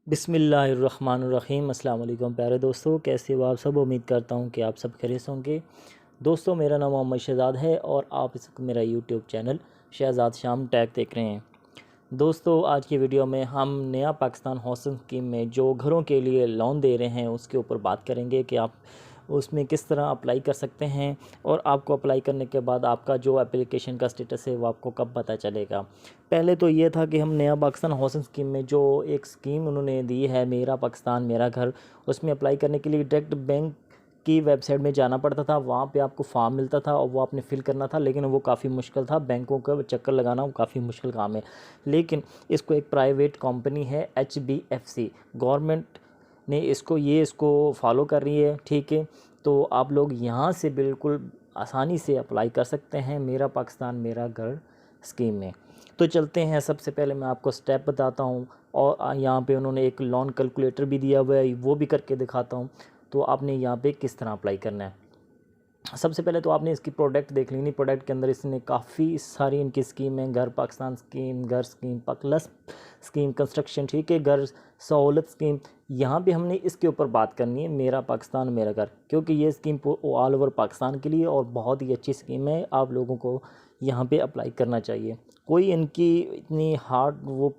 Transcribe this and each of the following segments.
बिस्मिल्लाहिर्रहमानिर्रहीम। अस्सलाम वालेकुम प्यारे दोस्तों, कैसे हो आप सब। उम्मीद करता हूँ कि आप सब खैरियत से होंगे। दोस्तों, मेरा नाम मोहम्मद शहज़ाद है और आप इस वक्त मेरा यूट्यूब चैनल शहज़ाद शाम टैग देख रहे हैं। दोस्तों, आज की वीडियो में हम नया पाकिस्तान हाउसिंग स्कीम में जो घरों के लिए लोन दे रहे हैं उसके ऊपर बात करेंगे कि आप उसमें किस तरह अप्लाई कर सकते हैं और आपको अप्लाई करने के बाद आपका जो एप्लीकेशन का स्टेटस है वो आपको कब पता चलेगा। पहले तो ये था कि हम नया पाकिस्तान हाउसिंग स्कीम में जो एक स्कीम उन्होंने दी है, मेरा पाकिस्तान मेरा घर, उसमें अप्लाई करने के लिए डायरेक्ट बैंक की वेबसाइट में जाना पड़ता था। वहाँ पे आपको फॉर्म मिलता था और वो आपने फिल करना था, लेकिन वो काफ़ी मुश्किल था। बैंकों का चक्कर लगाना वो काफ़ी मुश्किल काम है। लेकिन इसको एक प्राइवेट कंपनी है HBFC, गवर्नमेंट ने इसको फॉलो कर रही है, ठीक है। तो आप लोग यहाँ से बिल्कुल आसानी से अप्लाई कर सकते हैं मेरा पाकिस्तान मेरा घर स्कीम में। तो चलते हैं, सबसे पहले मैं आपको स्टेप बताता हूँ और यहाँ पे उन्होंने एक लोन कैलकुलेटर भी दिया हुआ है, वो भी करके दिखाता हूँ। तो आपने यहाँ पे किस तरह अप्लाई करना है। सबसे पहले तो आपने इसकी प्रोडक्ट देख लेनी। प्रोडक्ट के अंदर इसने काफ़ी सारी इनकी स्कीम है, घर पाकिस्तान स्कीम, घर स्कीम, प्लस स्कीम, कंस्ट्रक्शन, ठीक है, घर सहूलत स्कीम। यहाँ पे हमने इसके ऊपर बात करनी है मेरा पाकिस्तान मेरा घर, क्योंकि ये स्कीम ऑल ओवर पाकिस्तान के लिए और बहुत ही अच्छी स्कीम है। आप लोगों को यहाँ पे अप्लाई करना चाहिए। कोई इनकी इतनी हार्ड वो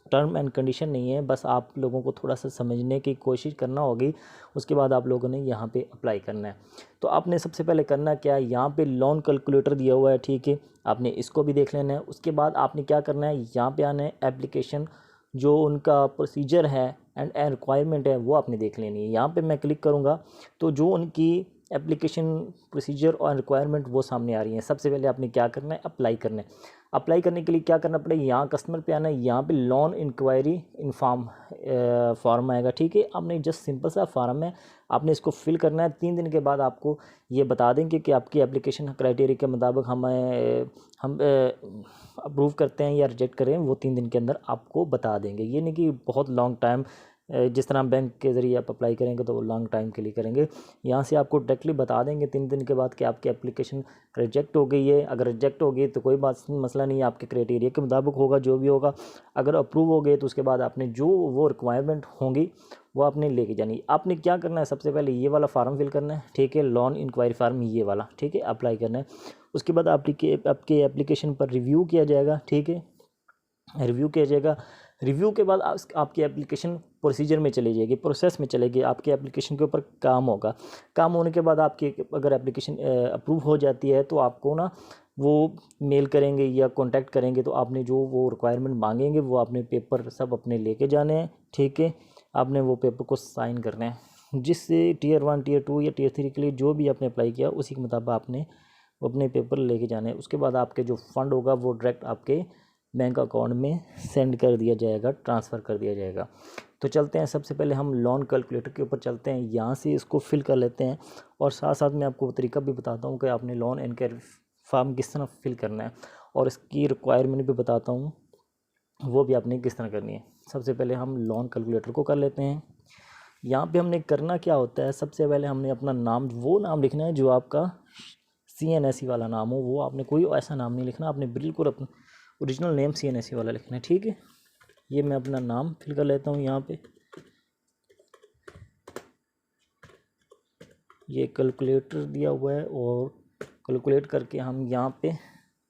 टर्म एंड कंडीशन नहीं है, बस आप लोगों को थोड़ा सा समझने की कोशिश करना होगी। उसके बाद आप लोगों ने यहाँ पे अप्लाई करना है। तो आपने सबसे पहले करना क्या है, यहाँ पे लोन कैलकुलेटर दिया हुआ है, ठीक है, आपने इसको भी देख लेना है। उसके बाद आपने क्या करना है, यहाँ पे आना है, एप्लीकेशन जो उनका प्रोसीजर है एंड रिक्वायरमेंट है वो आपने देख लेनी है। यहाँ पे मैं क्लिक करूँगा तो जो उनकी एप्लीकेशन प्रोसीजर और रिक्वायरमेंट वो सामने आ रही हैं। सबसे पहले आपने क्या करना है, अप्लाई करना है। अप्लाई करने के लिए क्या करना पड़ेगा, यहाँ कस्टमर पे आना है, यहाँ पे लोन इंक्वायरी इन्फॉर्म फॉर्म आएगा, ठीक है। आपने जस्ट सिंपल सा फॉर्म है, आपने इसको फिल करना है। 3 दिन के बाद आपको ये बता देंगे कि आपकी एप्लीकेशन क्राइटेरिया के मुताबिक हम अप्रूव करते हैं या रिजेक्ट करें। वो 3 दिन के अंदर आपको बता देंगे। ये नहीं कि बहुत लॉन्ग टाइम, जिस तरह बैंक के ज़रिए आप अप्लाई करेंगे तो वो लॉन्ग टाइम के लिए करेंगे। यहाँ से आपको डायरेक्टली बता देंगे 3 दिन के बाद कि आपकी एप्लीकेशन रिजेक्ट हो गई है। अगर रिजेक्ट हो गई तो कोई मसला नहीं है, आपके क्राइटेरिया के मुताबिक होगा जो भी होगा। अगर अप्रूव हो गए तो उसके बाद आपने जो वो रिक्वायरमेंट होंगी वो आपने लेके जानी। आपने क्या करना है, सबसे पहले ये वाला फार्म फिल करना है, ठीक है, लोन इंक्वायरी फार्म ये वाला, ठीक है, अप्लाई करना है। उसके बाद आपके एप्लीकेशन पर रिव्यू किया जाएगा, ठीक है, रिव्यू किया जाएगा। रिव्यू के बाद आपकी एप्लीकेशन प्रोसीजर में चली जाएगी, प्रोसेस में चलेगी, आपके एप्लीकेशन के ऊपर काम होगा। काम होने के बाद आपकी अगर एप्लीकेशन अप्रूव हो जाती है तो आपको ना वो मेल करेंगे या कांटेक्ट करेंगे। तो आपने जो वो रिक्वायरमेंट मांगेंगे वो आपने पेपर सब अपने लेके जाने हैं, ठीक है। आपने वो पेपर को साइन करना है, जिससे टीयर 1 टीयर 2 या टीयर 3 के लिए जो भी आपने अप्लाई किया उसी के मुताबिक आपने अपने पेपर लेके जाने हैं। उसके बाद आपके जो फंड होगा वो डायरेक्ट आपके बैंक अकाउंट में सेंड कर दिया जाएगा, ट्रांसफ़र कर दिया जाएगा। तो चलते हैं, सबसे पहले हम लोन कैलकुलेटर के ऊपर चलते हैं। यहाँ से इसको फिल कर लेते हैं और साथ साथ मैं आपको वो तरीका भी बताता हूँ कि आपने लोन इनक्वायरी फॉर्म किस तरह फिल करना है और इसकी रिक्वायरमेंट भी बताता हूँ वो भी आपने किस तरह करनी है। सबसे पहले हम लोन कैलकुलेटर को कर लेते हैं। यहाँ पे हमने करना क्या होता है, सबसे पहले हमने अपना नाम, वो नाम लिखना है जो आपका CNSE वाला नाम हो। वो आपने कोई ऐसा नाम नहीं लिखना, आपने बिल्कुल अपना ओरिजिनल नेम CNSE वाला लिखना है, ठीक है। ये मैं अपना नाम फिल कर लेता हूँ। यहाँ पे ये कैलकुलेटर दिया हुआ है और कैलकुलेट करके हम यहाँ पे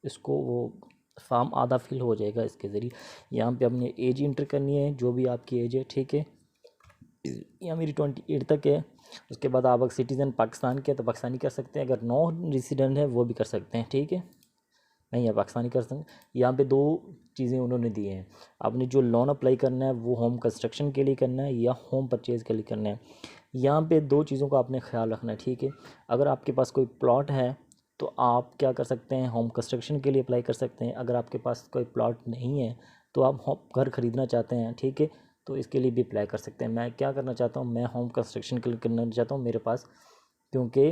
इसको वो फॉर्म आधा फिल हो जाएगा इसके ज़रिए। यहाँ पे हमने एज इंटर करनी है, जो भी आपकी एज है, ठीक है। यहाँ मेरी 28 तक है। उसके बाद आप अगर सिटीज़न पाकिस्तान के तो पाकिस्तानी कर सकते हैं, अगर नॉन रेजिडेंट है वो भी कर सकते हैं, ठीक है, नहीं है पाकिस्तानी कर सकते। यहाँ पे 2 चीज़ें उन्होंने दी हैं। आपने जो लोन अप्लाई करना है वो होम कंस्ट्रक्शन के लिए करना है या होम परचेज़ के लिए करना है। यहाँ पे 2 चीज़ों का आपने ख्याल रखना है, ठीक है। अगर आपके पास कोई प्लॉट है तो आप क्या कर सकते हैं, होम कंस्ट्रक्शन के लिए अप्लाई कर सकते हैं। अगर आपके पास कोई प्लॉट नहीं है तो आप घर ख़रीदना चाहते हैं, ठीक है, तो इसके लिए भी अप्लाई कर सकते हैं। मैं क्या करना चाहता हूँ, मैं होम कंस्ट्रक्शन के लिए करना चाहता हूँ मेरे पास, क्योंकि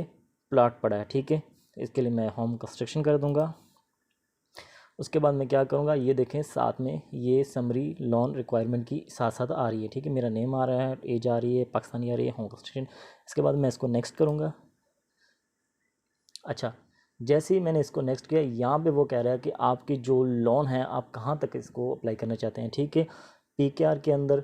प्लॉट पड़ा है, ठीक है। इसके लिए मैं होम कंस्ट्रक्शन कर दूँगा। उसके बाद मैं क्या करूँगा, ये देखें साथ में ये समरी लोन रिक्वायरमेंट की साथ साथ आ रही है, ठीक है। मेरा नेम आ रहा है, एज आ रही है, पाकिस्तानी आ रही है, होम कंस्ट्रक्शन। इसके बाद मैं इसको नेक्स्ट करूँगा। अच्छा, जैसे ही मैंने इसको नेक्स्ट किया, यहाँ पे वो कह रहा है कि आपकी जो लोन है आप कहाँ तक इसको अप्लाई करना चाहते हैं, ठीक है, PKR के अंदर,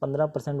15%